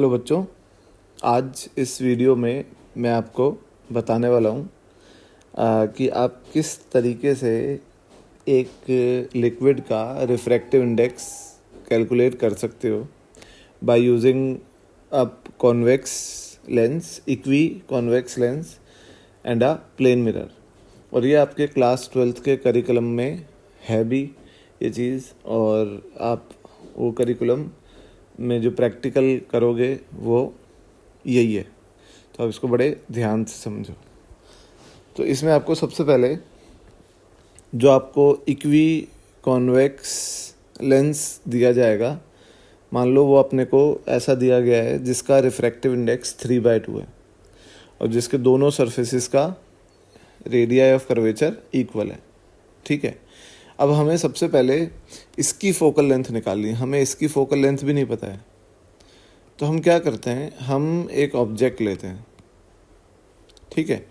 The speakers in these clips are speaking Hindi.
हेलो बच्चों, आज इस वीडियो में मैं आपको बताने वाला हूँ कि आप किस तरीके से एक लिक्विड का रिफ्रैक्टिव इंडेक्स कैलकुलेट कर सकते हो by using a convex lens, equiconvex lens and a plane mirror. और ये आपके क्लास 12th के करिकुलम में है भी ये चीज़, और आप वो करिकुलम में जो प्रैक्टिकल करोगे वो यही है, तो आप इसको बड़े ध्यान से समझो। तो इसमें आपको सबसे पहले जो आपको इक्वी कॉन्वेक्स लेंस दिया जाएगा, मान लो वो अपने को ऐसा दिया गया है जिसका रिफ्रैक्टिव इंडेक्स 3/2 है और जिसके दोनों सरफेसेस का रेडियाई ऑफ कर्वेचर इक्वल है। ठीक है, अब हमें सबसे पहले इसकी फोकल लेंथ निकालनी है। हमें इसकी फोकल लेंथ भी नहीं पता है, तो हम क्या करते हैं, हम एक ऑब्जेक्ट लेते हैं। ठीक है,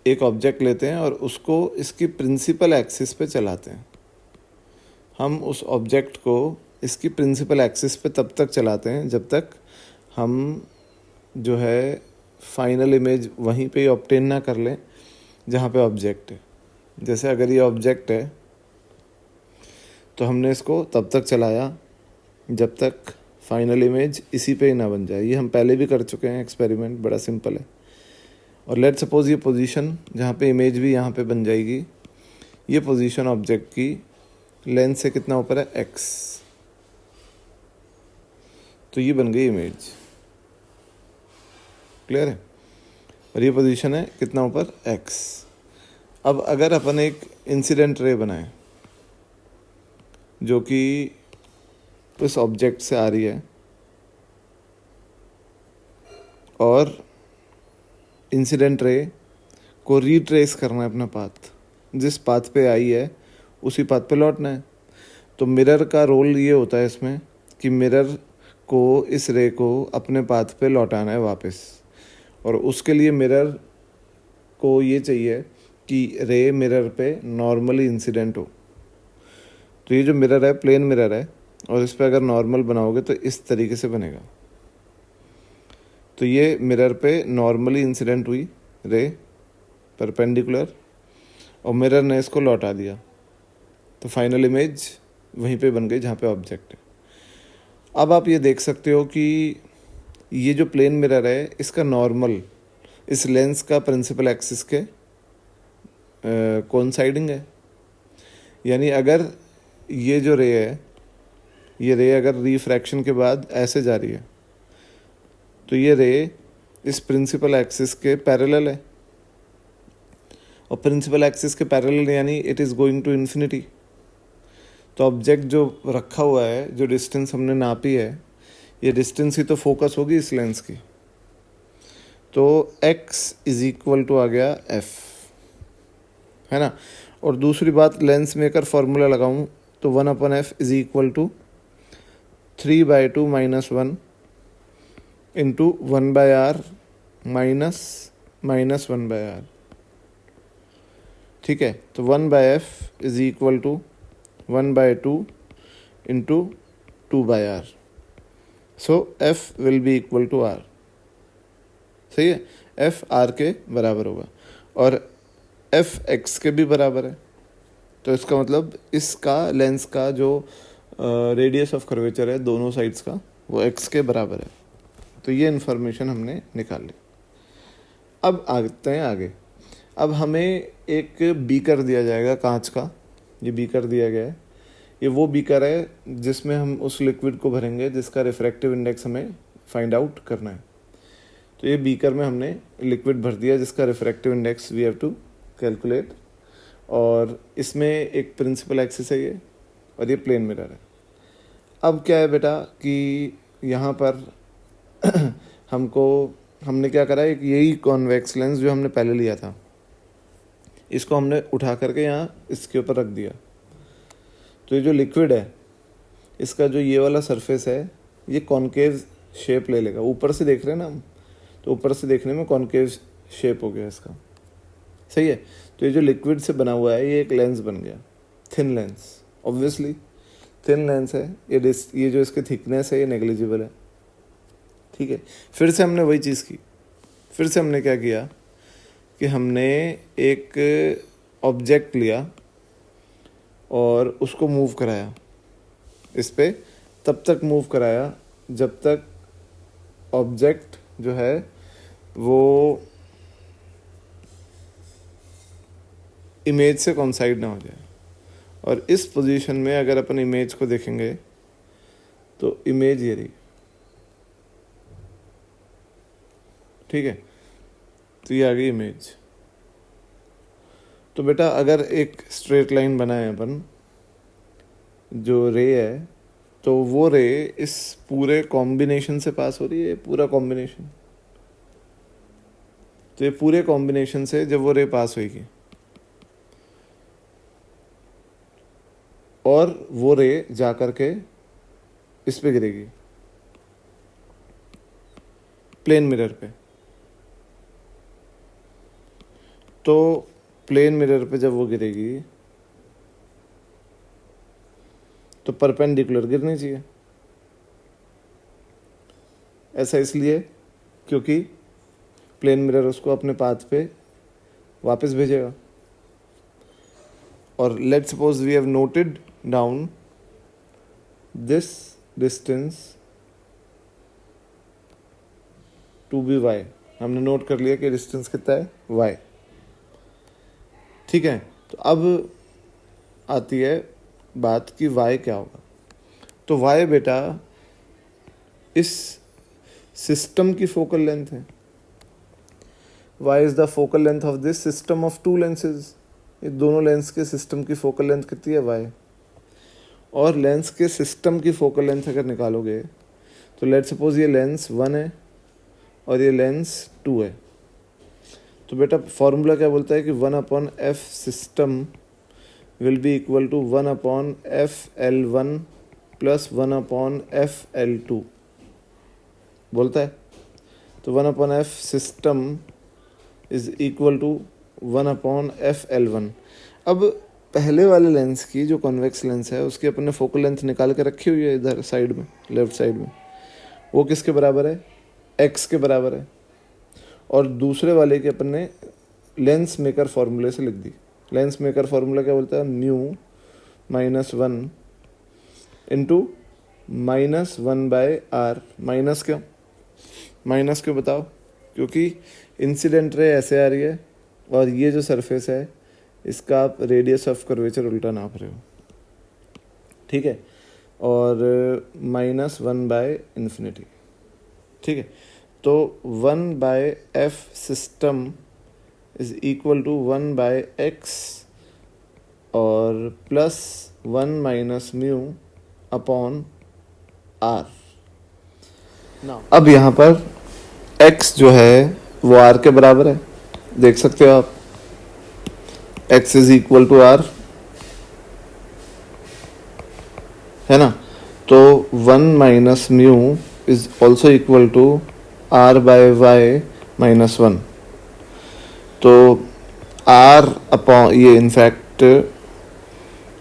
एक ऑब्जेक्ट लेते हैं और उसको इसकी प्रिंसिपल एक्सिस पे चलाते हैं। हम उस ऑब्जेक्ट को इसकी प्रिंसिपल एक्सिस पे तब तक चलाते हैं जब तक हम जो है फाइनल इमेज वहीं पे ऑब्टेन ना कर लें जहाँ पे ऑब्जेक्ट है। जैसे अगर ये ऑब्जेक्ट है तो हमने इसको तब तक चलाया जब तक फाइनल इमेज इसी पे ही ना बन जाए। ये हम पहले भी कर चुके हैं एक्सपेरिमेंट, बड़ा सिंपल है। और लेट सपोज ये पोजीशन जहाँ पे इमेज भी यहाँ पे बन जाएगी, ये पोजीशन ऑब्जेक्ट की लेंथ से कितना ऊपर है, x, तो ये बन गई इमेज। क्लियर है? और ये पोजीशन है कितना ऊपर, x। अब अगर अपन एक इंसिडेंट रे बनाएं जो कि इस ऑब्जेक्ट से आ रही है और इंसिडेंट रे को रीट्रेस करना है अपना पाथ, जिस पाथ पे आई है उसी पाथ पे लौटना है। तो मिरर का रोल ये होता है इसमें कि मिरर को इस रे को अपने पाथ पे लौटाना है वापस, और उसके लिए मिरर को ये चाहिए कि रे मिरर पे नॉर्मली इंसिडेंट हो। तो ये जो मिरर है प्लेन मिरर है, और इस पर अगर नॉर्मल बनाओगे तो इस तरीके से बनेगा। तो ये मिरर पे नॉर्मली इंसिडेंट हुई रे परपेंडिकुलर, और मिरर ने इसको लौटा दिया, तो फाइनल इमेज वहीं पे बन गई जहाँ पे ऑब्जेक्ट है। अब आप ये देख सकते हो कि ये जो प्लेन मिरर है इसका नॉर्मल इस लेंस का प्रिंसिपल एक्सिस के कोइंसाइडिंग है। यानी अगर ये जो रे है, ये रे अगर रिफ्रैक्शन के बाद ऐसे जा रही है तो ये रे इस प्रिंसिपल एक्सिस के पैरेलल है, और प्रिंसिपल एक्सिस के पैरेलल यानी it is going to infinity. तो ऑब्जेक्ट जो रखा हुआ है, जो डिस्टेंस हमने नापी है, ये डिस्टेंस ही तो फोकस होगी इस लेंस की। तो x इज इक्वल टू आ गया f, है ना। और दूसरी बात, लेंस मेकर फार्मूला लगाऊं तो 1/f is equal to 3/2 - 1 into 1/r minus 1/r। ठीक है, तो 1/f is equal to 1/2 into 2/r। So f will be equal to r। सही है, f r के बराबर होगा और f x के भी बराबर है। तो इसका मतलब इसका लेंस का जो रेडियस ऑफ कर्वेचर है दोनों साइड्स का, वो x के बराबर है। तो ये इन्फॉर्मेशन हमने निकाल ली। अब आते हैं आगे। अब हमें एक बीकर दिया जाएगा कांच का, ये बीकर दिया गया है। ये वो बीकर है जिसमें हम उस लिक्विड को भरेंगे जिसका रिफ्रैक्टिव इंडेक्स हमें फाइंड आउट करना है। तो ये बीकर में हमने लिक्विड भर दिया जिसका refractive index we have to calculate, और इसमें एक प्रिंसिपल एक्सिस है ये, और ये प्लेन मिरर है। अब क्या है बेटा कि यहाँ पर हमने क्या करा, एक यही कॉन्वेक्स लेंस जो हमने पहले लिया था, इसको हमने उठा करके यहाँ इसके ऊपर रख दिया। तो ये जो लिक्विड है इसका जो ये वाला सरफेस है ये कॉन्केव शेप ले लेगा। ऊपर से देख रहे हैं ना हम, तो ऊपर से देखने में कॉन्केव शेप हो गया इसका। सही है, तो ये जो लिक्विड से बना हुआ है ये एक लेंस बन गया, thin lens. Obviously thin lens है, ये जो इसकी थिकनेस है ये नेग्लिजिबल है। ठीक है, फिर से हमने वही चीज़ की, फिर से हमने क्या किया कि हमने एक ऑब्जेक्ट लिया और उसको मूव कराया इस पे, तब तक मूव कराया जब तक ऑब्जेक्ट जो है वो इमेज से कॉन्साइड ना हो जाए। और इस पोजीशन में अगर अपन इमेज को देखेंगे तो इमेज ये रही, ठीक है, तो ये आ गई इमेज। तो बेटा अगर एक स्ट्रेट लाइन बनाए अपन, जो रे है, तो वो रे इस पूरे कॉम्बिनेशन से पास हो रही है, पूरा कॉम्बिनेशन, तो ये पूरे कॉम्बिनेशन से जब वो रे पास होगी और वो रे जा करके इस पे गिरेगी, प्लेन मिरर पे, तो प्लेन मिरर पे जब वो गिरेगी तो परपेंडिकुलर गिरनी चाहिए। ऐसा इसलिए क्योंकि प्लेन मिरर उसको अपने पाथ पे वापस भेजेगा। और let's suppose we have noted down this distance to be y, हमने नोट कर लिया कि डिस्टेंस कितना है y, ठीक है। तो अब आती है बात कि y क्या होगा। तो y बेटा इस सिस्टम की फोकल लेंथ है, y is the focal length of this system of to lenses. ये दोनों लेंस के सिस्टम की फोकल लेंथ कितनी है y। और लेंस के सिस्टम की फोकल लेंथ अगर निकालोगे तो लेट्स सपोज ये लेंस 1 है और ये लेंस 2 है, तो बेटा फॉर्मूला क्या बोलता है कि 1/f system will be equal to 1/f L1 plus 1/f L2 बोलता है। तो 1/f system is equal to 1/f L1। अब पहले वाले लेंस की जो कॉन्वेक्स लेंस है उसकी अपन ने फोकल लेंथ निकाल के रखी हुई है इधर साइड में, लेफ्ट साइड में, वो किसके बराबर है, x के बराबर है। और दूसरे वाले की अपन ने लेंस मेकर फॉर्मूले से लिख दी। लेंस मेकर फॉर्मूला क्या बोलता है, म्यू -1 इंटू -1/r। माइनस क्यों बताओ, क्योंकि इंसिडेंट रे ऐसे आ रही है और ये जो सरफेस है इसका आप रेडियस ऑफ कर्वेचर उल्टा नाप रहे हो, ठीक है, और -1/∞, ठीक है। तो 1/f system is equal to 1/x और plus 1 minus mu upon r। अब यहाँ पर x जो है वो r के बराबर है, देख सकते हो आप, x is equal to r, है ना। तो 1 minus mu is also equal to r/y -1। तो r अपॉन ये in fact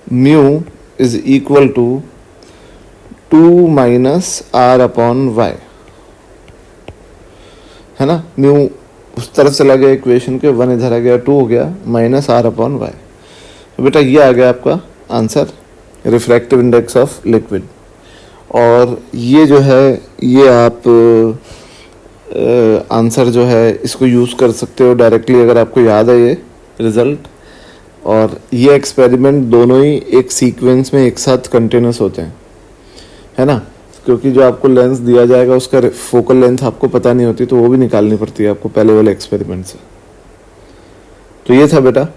mu is equal to 2 minus r/y, है ना। म्यू उस तरफ चला गया इक्वेशन के, 1 इधर आ गया, 2 हो गया, -r/y। तो बेटा ये आ गया आपका answer, refractive index of liquid. और ये जो है ये आप आंसर जो है इसको यूज़ कर सकते हो डायरेक्टली अगर आपको याद है ये रिज़ल्ट। और ये एक्सपेरिमेंट दोनों ही एक सीक्वेंस में एक साथ कंटिन्यूस होते हैं, है ना, क्योंकि जो आपको लेंस दिया जाएगा उसका फोकल लेंथ आपको पता नहीं होती, तो वो भी निकालनी पड़ती है आपको पहले वाले एक्सपेरिमेंट से। तो ये था बेटा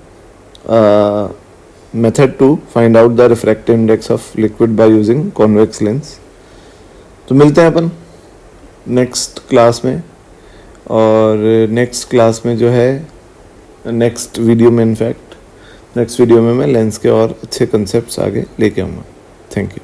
method to find out the refractive index of liquid by using convex lens. तो मिलते हैं अपन नेक्स्ट क्लास में, और नेक्स्ट क्लास में जो है नेक्स्ट वीडियो में मैं लेंस के और अच्छे कंसेप्ट्स आगे लेके आऊँगा। Thank you.